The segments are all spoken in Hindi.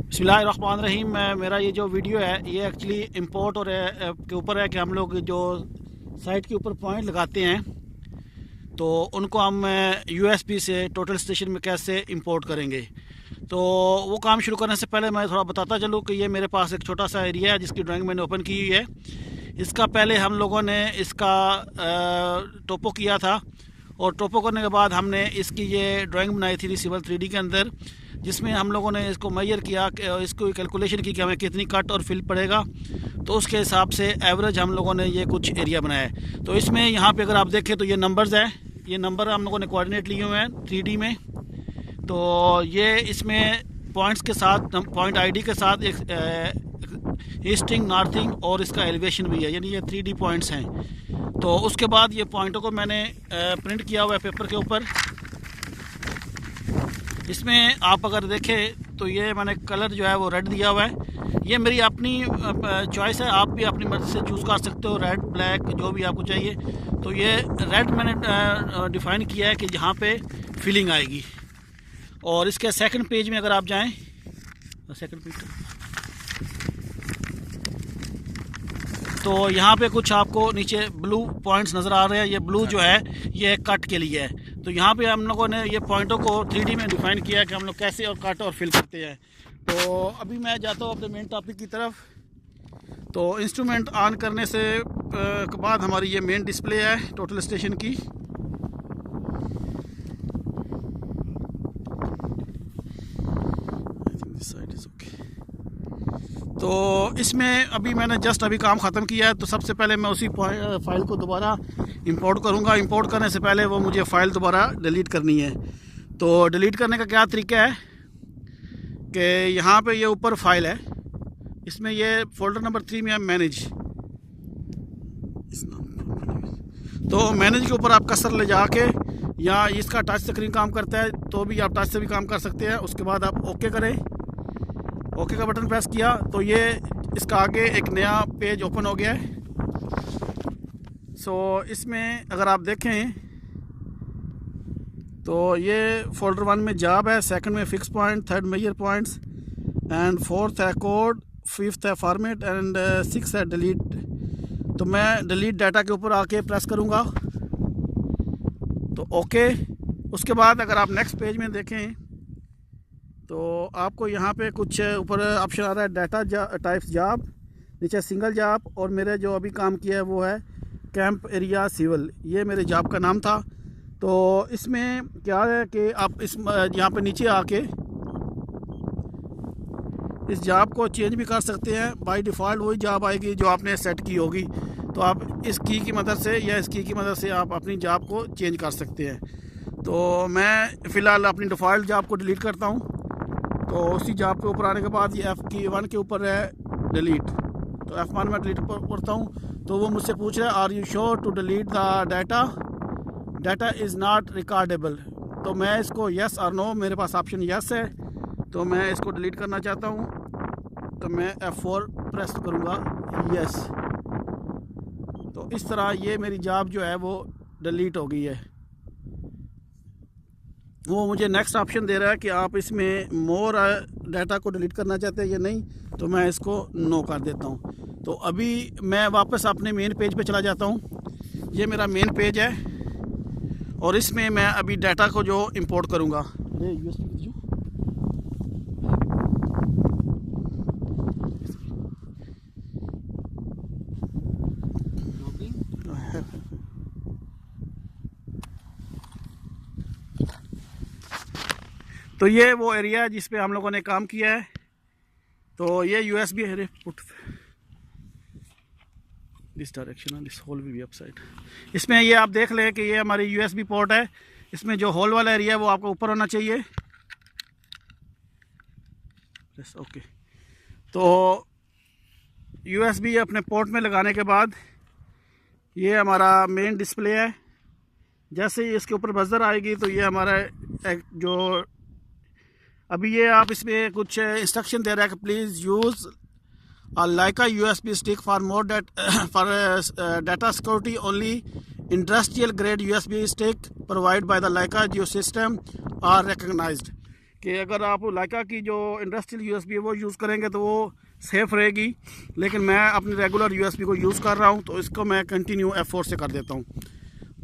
बिस्मिल्लाहिर्रहमानिर्रहीम। मेरा ये जो वीडियो है ये एक्चुअली इंपोर्ट और के ऊपर है कि हम लोग जो साइट के ऊपर पॉइंट लगाते हैं तो उनको हम यूएसबी से टोटल स्टेशन में कैसे इंपोर्ट करेंगे। तो वो काम शुरू करने से पहले मैं थोड़ा बताता चलूँ कि ये मेरे पास एक छोटा सा एरिया है जिसकी ड्राइंग मैंने ओपन की हुई है। इसका पहले हम लोगों ने इसका टोपो किया था और टोपो करने के बाद हमने इसकी ये ड्राइंग बनाई थी सिविल 3D के अंदर, जिसमें हम लोगों ने इसको मेजर किया, इसको कैलकुलेशन की कि हमें कितनी कट और फिल पड़ेगा, तो उसके हिसाब से एवरेज हम लोगों ने ये कुछ एरिया बनाया है। तो इसमें यहाँ पे अगर आप देखें तो ये नंबर्स हैं, ये नंबर हम लोगों ने कोऑर्डिनेट लिए हुए हैं 3D में। तो ये इसमें पॉइंट्स के साथ, पॉइंट आईडी के साथ एक ईस्टिंग, नॉर्थिंग और इसका एलिवेशन भी है, यानी ये 3D पॉइंट्स हैं। तो उसके बाद ये पॉइंटों को मैंने प्रिंट किया हुआ है पेपर के ऊपर। इसमें आप अगर देखें तो ये मैंने कलर जो है वो रेड दिया हुआ है। ये मेरी अपनी चॉइस है, आप भी अपनी मर्ज़ी से चूज़ कर सकते हो, रेड, ब्लैक, जो भी आपको चाहिए। तो ये रेड मैंने डिफ़ाइन किया है कि जहाँ पे फिलिंग आएगी। और इसके सेकंड पेज में अगर आप जाएं, सेकंड पेज, तो यहाँ पे कुछ आपको नीचे ब्लू पॉइंट्स नज़र आ रहे हैं। ये ब्लू जो है ये कट के लिए है। तो यहाँ पे हम लोगों ने ये पॉइंटों को 3D में डिफ़ाइन किया कि हम लोग कैसे और कट और फिल करते हैं। तो अभी मैं जाता हूँ अपने मेन टॉपिक की तरफ। तो इंस्ट्रूमेंट ऑन करने से के बाद हमारी ये मेन डिस्प्ले है टोटल स्टेशन की। तो इसमें अभी मैंने जस्ट अभी काम ख़त्म किया है। तो सबसे पहले मैं उसी फाइल को दोबारा इंपोर्ट करूँगा। इंपोर्ट करने से पहले वो मुझे फ़ाइल दोबारा डिलीट करनी है। तो डिलीट करने का क्या तरीका है कि यहाँ पे ये ऊपर फाइल है, इसमें ये फ़ोल्डर नंबर 3 में है मैनेज। तो मैनेज के ऊपर आप कर्सर ले जाके, या इसका टच स्क्रीन काम करता है तो भी आप टच से भी काम कर सकते हैं। उसके बाद आप ओके करें, ओके का बटन प्रेस किया तो ये इसका आगे एक नया पेज ओपन हो गया है। सो इसमें अगर आप देखें तो ये फ़ोल्डर 1 में जॉब है, सेकंड में fix point, third major points and fourth है कोड, फिफ्थ है फॉर्मेट एंड सिक्स है डिलीट। तो मैं डिलीट डाटा के ऊपर आके प्रेस करूँगा तो ओके। उसके बाद अगर आप नेक्स्ट पेज में देखें तो आपको यहाँ पे कुछ ऊपर ऑप्शन आ रहा है डाटा टाइप्स जॉब, नीचे सिंगल जॉब, और मेरे जो अभी काम किया है वो है कैंप एरिया सिविल। ये मेरे जॉब का नाम था। तो इसमें क्या है कि आप इस यहाँ पे नीचे आके इस जॉब को चेंज भी कर सकते हैं। बाय डिफ़ॉल्ट वही जॉब आएगी जो आपने सेट की होगी। तो आप इस की मदद से या इस की मदद से आप अपनी जॉब को चेंज कर सकते हैं। तो मैं फ़िलहाल अपनी डिफ़ॉल्ट जॉब को डिलीट करता हूँ। तो उसी जॉब के ऊपर आने के बाद ये F1 के ऊपर है डिलीट। तो F1 में डिलीट करता हूँ तो वो मुझसे पूछ रहा है are you sure to delete the data, data is not recordable. तो मैं इसको येस और नो, मेरे पास ऑप्शन येस है तो मैं इसको डिलीट करना चाहता हूँ। तो मैं F4 प्रेस करूँगा, येस। तो इस तरह ये मेरी जॉब जो है वो डिलीट हो गई है। वो मुझे नेक्स्ट ऑप्शन दे रहा है कि आप इसमें मोर डाटा को डिलीट करना चाहते हैं या नहीं, तो मैं इसको नो कर देता हूँ। तो अभी मैं वापस अपने मेन पेज पे चला जाता हूँ। ये मेरा मेन पेज है और इसमें मैं अभी डाटा को जो इंपोर्ट करूँगा, तो ये वो एरिया है जिस पे हम लोगों ने काम किया है। तो ये यूएसबी है, put this direction and this hole will be upside. इसमें ये आप देख लें कि ये हमारी यूएसबी पोर्ट है। इसमें जो होल वाला एरिया है वो आपको ऊपर होना चाहिए। Yes, okay. तो यूएसबी अपने पोर्ट में लगाने के बाद ये हमारा मेन डिस्प्ले है। जैसे ही इसके ऊपर बजर आएगी तो ये हमारा जो अभी ये आप इसमें कुछ इंस्ट्रक्शन दे रहा है कि please use Leica USB stick for more data security only. Industrial grade USB stick provided by the Leica Geosystem are recognized. कि अगर आप लाइका की जो इंडस्ट्रियल यूएसबी है वो यूज़ करेंगे तो वो सेफ़ रहेगी, लेकिन मैं अपनी रेगुलर यूएसबी को यूज़ कर रहा हूँ, तो इसको मैं कंटिन्यू F4 से कर देता हूँ।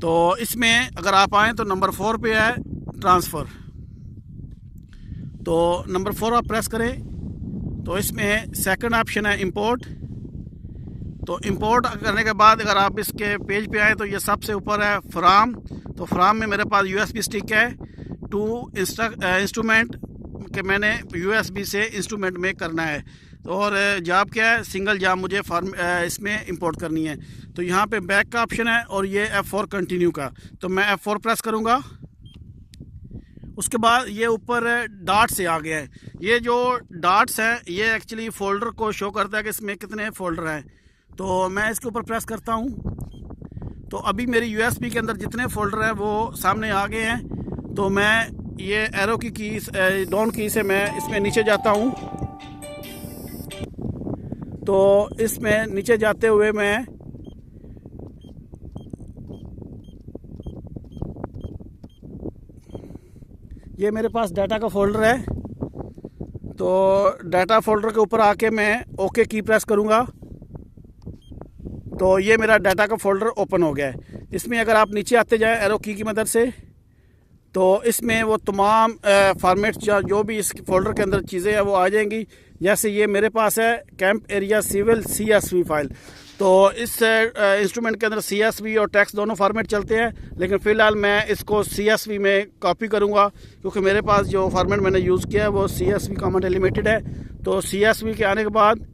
तो इसमें अगर आप आएँ तो नंबर 4 पे है ट्रांसफ़र, तो नंबर 4 आप प्रेस करें तो इसमें सेकंड ऑप्शन है इंपोर्ट। तो इंपोर्ट करने के बाद अगर आप इसके पेज पे आए तो ये सबसे ऊपर है फ्राम। तो फ्राम में मेरे पास यूएसबी स्टिक है टू इंस्ट्रूमेंट के मैंने यूएसबी से इंस्ट्रूमेंट में करना है, और जॉब क्या है, सिंगल जॉब मुझे इसमें इंपोर्ट करनी है। तो यहाँ पे बैक का ऑप्शन है और ये F4 कंटिन्यू का, तो मैं F4 प्रेस करूँगा। उसके बाद ये ऊपर डॉट से आ गया है। ये जो डॉट्स हैं ये एक्चुअली फ़ोल्डर को शो करता है कि इसमें कितने फ़ोल्डर हैं। तो मैं इसके ऊपर प्रेस करता हूँ तो अभी मेरी यूएसबी के अंदर जितने फ़ोल्डर हैं वो सामने आ गए हैं। तो मैं ये एरो की डाउन की से मैं इसमें नीचे जाता हूँ। तो इसमें नीचे जाते हुए मैं ये मेरे पास डाटा का फ़ोल्डर है, तो डाटा फ़ोल्डर के ऊपर आके मैं ओके की प्रेस करूँगा तो ये मेरा डाटा का फ़ोल्डर ओपन हो गया है। इसमें अगर आप नीचे आते जाएं एरो की मदद से तो इसमें वो तमाम फॉर्मेट्स जो भी इस फ़ोल्डर के अंदर चीज़ें हैं वो आ जाएंगी। जैसे ये मेरे पास है camp area civil CSV file, तो इस इंस्ट्रूमेंट के अंदर CSV और टेक्स्ट दोनों फॉर्मेट चलते हैं, लेकिन फ़िलहाल मैं इसको CSV में कॉपी करूँगा क्योंकि मेरे पास जो फॉर्मेट मैंने यूज़ किया है वो CSV कॉमा डेलिमिटेड है। तो CSV के आने के बाद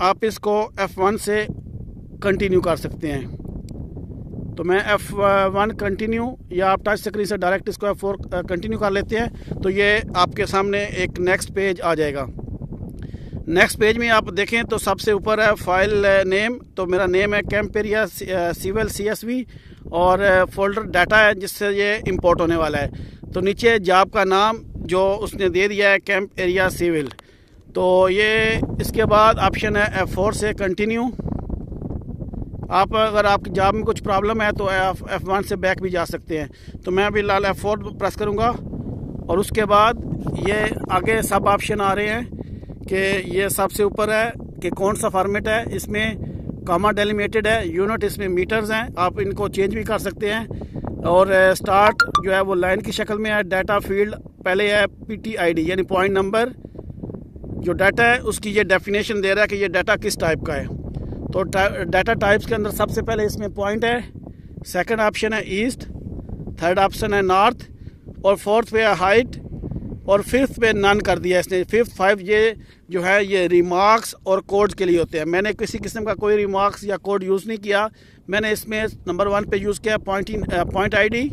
आप इसको F1 से कंटिन्यू कर सकते हैं। तो मैं F1 कंटिन्यू, या आप टच स्क्रीन से डायरेक्ट इसको F4 कंटिन्यू कर लेते हैं तो ये आपके सामने एक नेक्स्ट पेज आ जाएगा। नेक्स्ट पेज में आप देखें तो सबसे ऊपर है फाइल नेम, तो मेरा नेम है कैंप एरिया सिविल CSV और फोल्डर डाटा है जिससे ये इंपोर्ट होने वाला है। तो नीचे जॉब का नाम जो उसने दे दिया है कैंप एरिया सिविल। तो ये इसके बाद ऑप्शन है F4 से कंटिन्यू। आप अगर आपकी जॉब में कुछ प्रॉब्लम है तो F1 से बैक भी जा सकते हैं। तो मैं अभी लाल F4 प्रेस करूँगा और उसके बाद ये आगे सब ऑप्शन आ रहे हैं कि ये सबसे ऊपर है कि कौन सा फॉर्मेट है, इसमें कॉमा डेलिमिटेड है, यूनिट इसमें मीटर्स हैं, आप इनको चेंज भी कर सकते हैं। और स्टार्ट जो है वो लाइन की शक्ल में है। डाटा फील्ड पहले है PTID यानी पॉइंट नंबर, जो डाटा है उसकी ये डेफिनेशन दे रहा है कि ये डाटा किस टाइप का है। तो डाटा टाइप्स के अंदर सबसे पहले इसमें पॉइंट है, सेकंड ऑप्शन है ईस्ट, थर्ड ऑप्शन है नॉर्थ, और फोर्थ पे है हाइट, और फिफ्थ पे नन कर दिया इसने। फिफ्थ 5 ये जो है ये रिमार्क्स और कोड्स के लिए होते हैं। मैंने किसी किस्म का कोई रिमार्क्स या कोड यूज़ नहीं किया। मैंने इसमें नंबर 1 पे यूज़ किया पॉइंट ID,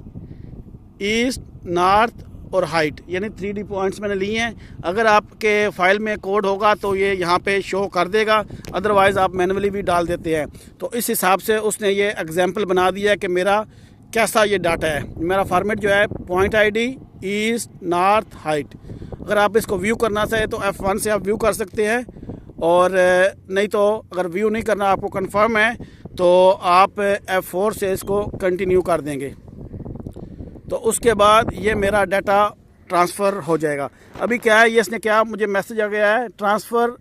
ईस्ट, नॉर्थ और हाइट, यानी 3D पॉइंट्स मैंने लिए हैं। अगर आपके फ़ाइल में कोड होगा तो ये यहाँ पे शो कर देगा, अदरवाइज़ आप मैनुअली भी डाल देते हैं। तो इस हिसाब से उसने ये एग्जांपल बना दिया है कि मेरा कैसा ये डाटा है। मेरा फॉर्मेट जो है point ID, east, north, height. अगर आप इसको व्यू करना चाहें तो F1 से आप व्यू कर सकते हैं, और नहीं तो अगर व्यू नहीं करना आपको कंफर्म है तो आप F4 से इसको कंटिन्यू कर देंगे। तो उसके बाद ये मेरा डाटा ट्रांसफ़र हो जाएगा। अभी क्या है, ये इसने क्या मुझे मैसेज आ गया है, transfer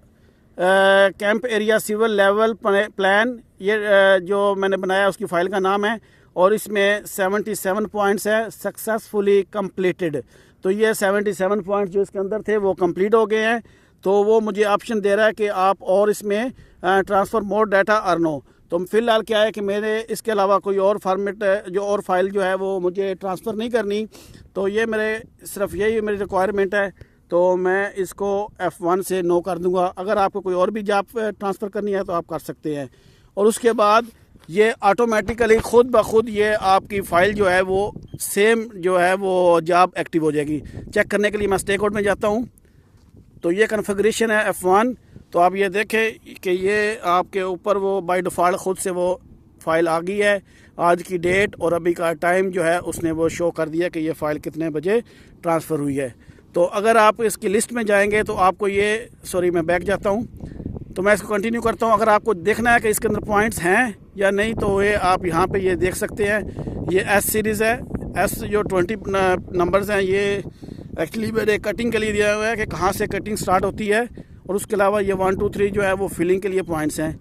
camp area civil level plan, ये जो मैंने बनाया उसकी फ़ाइल का नाम है, और इसमें 77 पॉइंट्स है सक्सेसफुली कंप्लीटेड। तो ये 77 पॉइंट्स जो इसके अंदर थे वो कंप्लीट हो गए हैं। तो वो मुझे ऑप्शन दे रहा है कि आप और इसमें ट्रांसफ़र मोर डाटा अर्न हो। तो फ़िलहाल क्या है कि मेरे इसके अलावा कोई और फॉर्मेट जो और फाइल जो है वो मुझे ट्रांसफ़र नहीं करनी, तो ये मेरे सिर्फ यही मेरी रिक्वायरमेंट है। तो मैं इसको F1 से नो कर दूंगा। अगर आपको कोई और भी जॉब ट्रांसफ़र करनी है तो आप कर सकते हैं। और उसके बाद ये ऑटोमेटिकली खुद ब खुद ये आपकी फ़ाइल जो है वो सेम जो है वो जॉब एक्टिव हो जाएगी। चेक करने के लिए मैं स्टे कोड में जाता हूँ। तो ये कन्फिग्रेशन है F1। तो आप ये देखें कि ये आपके ऊपर वो बाय डिफ़ॉल्ट ख़ुद से वो फ़ाइल आ गई है, आज की डेट और अभी का टाइम जो है उसने वो शो कर दिया कि ये फ़ाइल कितने बजे ट्रांसफ़र हुई है। तो अगर आप इसकी लिस्ट में जाएंगे तो आपको ये, सॉरी मैं बैक जाता हूँ, तो मैं इसको कंटिन्यू करता हूँ। अगर आपको देखना है कि इसके अंदर पॉइंट्स हैं या नहीं तो ये आप यहाँ पे ये देख सकते हैं। ये S सीरीज़ है, S जो 20 नंबर्स हैं ये एक्चुअली मैंने कटिंग के लिए दिया हुआ है कि कहाँ से कटिंग स्टार्ट होती है, और उसके अलावा ये 1 2 3 जो है वो फिलिंग के लिए पॉइंट्स हैं।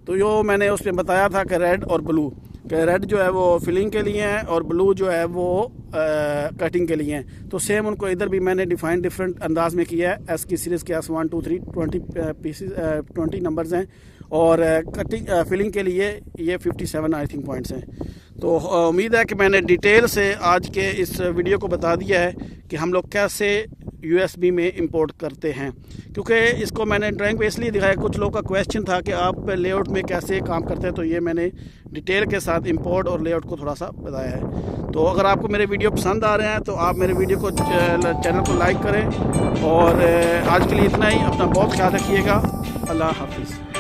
तो यो मैंने उस पर बताया था कि रेड और ब्लू, कि रेड जो है वो फिलिंग के लिए है और ब्लू जो है वो कटिंग के लिए हैं। तो सेम उनको इधर भी मैंने डिफरेंट अंदाज में किया है। एस की सीरीज़ के 1 2 3 20 पीसेस 20 नंबर्स हैं, और कटिंग फिलिंग के लिए ये 57 आई थिंक पॉइंट्स हैं। तो उम्मीद है कि मैंने डिटेल से आज के इस वीडियो को बता दिया है कि हम लोग कैसे USB में इंपोर्ट करते हैं, क्योंकि इसको मैंने ड्राइंग पे इसलिए दिखाया, कुछ लोगों का क्वेश्चन था कि आप लेआउट में कैसे काम करते हैं, तो ये मैंने डिटेल के साथ इंपोर्ट और लेआउट को थोड़ा सा बताया है। तो अगर आपको मेरे वीडियो पसंद आ रहे हैं तो आप मेरे वीडियो को चैनल को लाइक करें, और आज के लिए इतना ही। अपना बहुत ख्याल रखिएगा। अल्लाह हाफिज़।